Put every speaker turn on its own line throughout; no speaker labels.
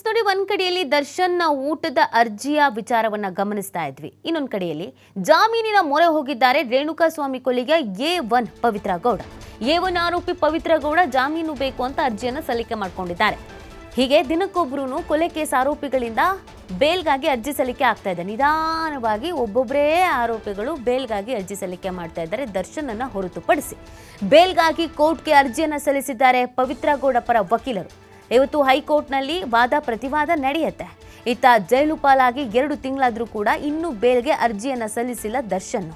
ನೋಡಿ, ಒಂದ್ ಕಡೆಯಲ್ಲಿ ದರ್ಶನ್ ಊಟದ ಅರ್ಜಿಯ ವಿಚಾರವನ್ನ ಗಮನಿಸ್ತಾ ಇದ್ವಿ. ಇನ್ನೊಂದು ಕಡೆಯಲ್ಲಿ ಜಾಮೀನಿನ ಮೊರೆ ಹೋಗಿದ್ದಾರೆ ರೇಣುಕಾಸ್ವಾಮಿ ಕೊಲೆಗೆ A1 ಪವಿತ್ರ ಗೌಡ. A1 ಆರೋಪಿ ಪವಿತ್ರ ಗೌಡ ಜಾಮೀನು ಬೇಕು ಅಂತ ಅರ್ಜಿಯನ್ನು ಸಲ್ಲಿಕೆ ಮಾಡಿಕೊಂಡಿದ್ದಾರೆ. ಹೀಗೆ ದಿನಕ್ಕೊಬ್ಬರು ಕೊಲೆ ಕೇಸ್ ಆರೋಪಿಗಳಿಂದ ಬೇಲ್ಗಾಗಿ ಅರ್ಜಿ ಸಲ್ಲಿಕೆ ಆಗ್ತಾ ಇದೆ. ನಿಧಾನವಾಗಿ ಒಬ್ಬೊಬ್ಬರೇ ಆರೋಪಿಗಳು ಬೇಲ್ಗಾಗಿ ಅರ್ಜಿ ಸಲ್ಲಿಕೆ ಮಾಡ್ತಾ ಇದ್ದಾರೆ. ದರ್ಶನ್ ಅನ್ನ ಹೊರತುಪಡಿಸಿ ಬೇಲ್ಗಾಗಿ ಕೋರ್ಟ್ಗೆ ಅರ್ಜಿಯನ್ನು ಸಲ್ಲಿಸಿದ್ದಾರೆ ಪವಿತ್ರ ಗೌಡ ಪರ ವಕೀಲರು. ಇವತ್ತು ಹೈಕೋರ್ಟ್ನಲ್ಲಿ ವಾದ ಪ್ರತಿವಾದ ನಡೆಯುತ್ತೆ. ಇತ್ತ ಜೈಲು ಪಾಲಾಗಿ 2 ತಿಂಗಳಾದರೂ ಕೂಡ ಇನ್ನೂ ಬೇಲ್ಗೆ ಅರ್ಜಿಯನ್ನು ಸಲ್ಲಿಸಿಲ್ಲ ದರ್ಶನ್.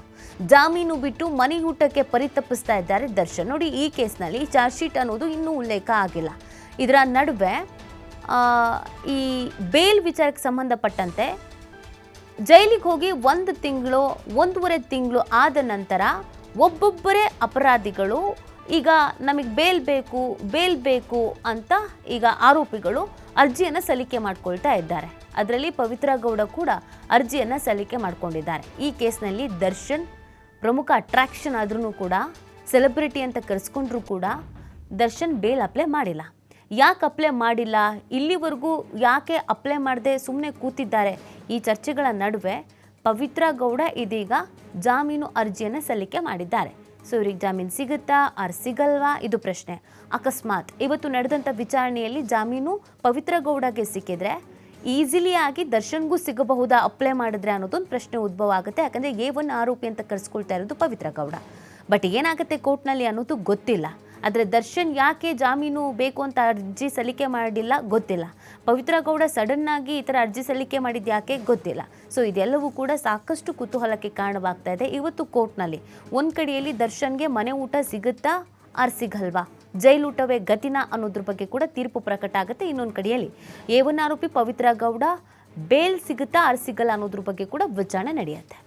ಜಾಮೀನು ಬಿಟ್ಟು ಮನೆಯೂಟಕ್ಕೆ ಪರಿತಪಿಸ್ತಾ ಇದ್ದಾರೆ ದರ್ಶನ್. ನೋಡಿ, ಈ ಕೇಸ್ನಲ್ಲಿ ಚಾರ್ಜ್ ಶೀಟ್ ಅನ್ನೋದು ಇನ್ನೂ ಉಲ್ಲೇಖ ಆಗಿಲ್ಲ. ಇದರ ನಡುವೆ ಈ ಬೇಲ್ ವಿಚಾರಕ್ಕೆ ಸಂಬಂಧಪಟ್ಟಂತೆ ಜೈಲಿಗೆ ಹೋಗಿ 1 ತಿಂಗಳು 1.5 ತಿಂಗಳು ಆದ ನಂತರ ಒಬ್ಬೊಬ್ಬರೇ ಅಪರಾಧಿಗಳು ಈಗ ನಮಗೆ ಬೇಲ್ ಬೇಕು ಅಂತ ಈಗ ಆರೋಪಿಗಳು ಅರ್ಜಿಯನ್ನು ಸಲ್ಲಿಕೆ ಮಾಡ್ಕೊಳ್ತಾ ಇದ್ದಾರೆ. ಅದರಲ್ಲಿ ಪವಿತ್ರ ಗೌಡ ಕೂಡ ಅರ್ಜಿಯನ್ನು ಸಲ್ಲಿಕೆ ಮಾಡ್ಕೊಂಡಿದ್ದಾರೆ. ಈ ಕೇಸ್ನಲ್ಲಿ ದರ್ಶನ್ ಪ್ರಮುಖ ಅಟ್ರಾಕ್ಷನ್ ಆದ್ರೂ ಕೂಡ, ಸೆಲೆಬ್ರಿಟಿ ಅಂತ ಕರೆಸ್ಕೊಂಡ್ರೂ ಕೂಡ ದರ್ಶನ್ ಬೇಲ್ ಅಪ್ಲೈ ಮಾಡಿಲ್ಲ. ಯಾಕೆ ಅಪ್ಲೈ ಮಾಡಿಲ್ಲ, ಇಲ್ಲಿವರೆಗೂ ಯಾಕೆ ಅಪ್ಲೈ ಮಾಡದೆ ಸುಮ್ಮನೆ ಕೂತಿದ್ದಾರೆ? ಈ ಚರ್ಚೆಗಳ ನಡುವೆ ಪವಿತ್ರ ಗೌಡ ಇದೀಗ ಜಾಮೀನು ಅರ್ಜಿಯನ್ನು ಸಲ್ಲಿಕೆ ಮಾಡಿದ್ದಾರೆ. ಸೊ ಇವ್ರಿಗೆ ಜಾಮೀನು ಸಿಗುತ್ತಾ ಆರ್ ಸಿಗಲ್ವಾ, ಇದು ಪ್ರಶ್ನೆ. ಅಕಸ್ಮಾತ್ ಇವತ್ತು ನಡೆದಂಥ ವಿಚಾರಣೆಯಲ್ಲಿ ಜಾಮೀನು ಪವಿತ್ರ ಗೌಡಗೆ ಸಿಕ್ಕಿದ್ರೆ ಈಸಿಲಿ ಆಗಿ ದರ್ಶನ್ಗೂ ಸಿಗಬಹುದಾ ಅಪ್ಲೈ ಮಾಡಿದ್ರೆ ಅನ್ನೋದೊಂದು ಪ್ರಶ್ನೆ ಉದ್ಭವ ಆಗುತ್ತೆ. ಯಾಕಂದರೆ A1 ಆರೋಪಿ ಅಂತ ಕರೆಸ್ಕೊಳ್ತಾ ಇರೋದು ಪವಿತ್ರ ಗೌಡ. ಬಟ್ ಏನಾಗುತ್ತೆ ಕೋರ್ಟ್ನಲ್ಲಿ ಅನ್ನೋದು ಗೊತ್ತಿಲ್ಲ. ಆದರೆ ದರ್ಶನ್ ಯಾಕೆ ಜಾಮೀನು ಬೇಕು ಅಂತ ಅರ್ಜಿ ಸಲ್ಲಿಕೆ ಮಾಡಿಲ್ಲ ಗೊತ್ತಿಲ್ಲ. ಪವಿತ್ರ ಗೌಡ ಸಡನ್ನಾಗಿ ಈ ಥರ ಅರ್ಜಿ ಸಲ್ಲಿಕೆ ಮಾಡಿದ್ದು ಯಾಕೆ ಗೊತ್ತಿಲ್ಲ. ಸೊ ಇದೆಲ್ಲವೂ ಕೂಡ ಸಾಕಷ್ಟು ಕುತೂಹಲಕ್ಕೆ ಕಾರಣವಾಗ್ತಾ ಇದೆ. ಇವತ್ತು ಕೋರ್ಟ್ನಲ್ಲಿ ಒಂದು ಕಡೆಯಲ್ಲಿ ದರ್ಶನ್ಗೆ ಮನೆ ಊಟ ಸಿಗುತ್ತಾ ಆರ್ ಸಿಗಲ್ವಾ, ಜೈಲೂಟವೇ ಗತಿನ ಅನ್ನೋದ್ರ ಬಗ್ಗೆ ಕೂಡ ತೀರ್ಪು ಪ್ರಕಟ ಆಗುತ್ತೆ. ಇನ್ನೊಂದು ಕಡೆಯಲ್ಲಿ A1 ಆರೋಪಿ ಪವಿತ್ರ ಗೌಡ ಬೇಲ್ ಸಿಗುತ್ತಾ ಆರ್ ಸಿಗಲ್ಲ ಅನ್ನೋದ್ರ ಬಗ್ಗೆ ಕೂಡ ವಿಚಾರಣೆ ನಡೆಯುತ್ತೆ.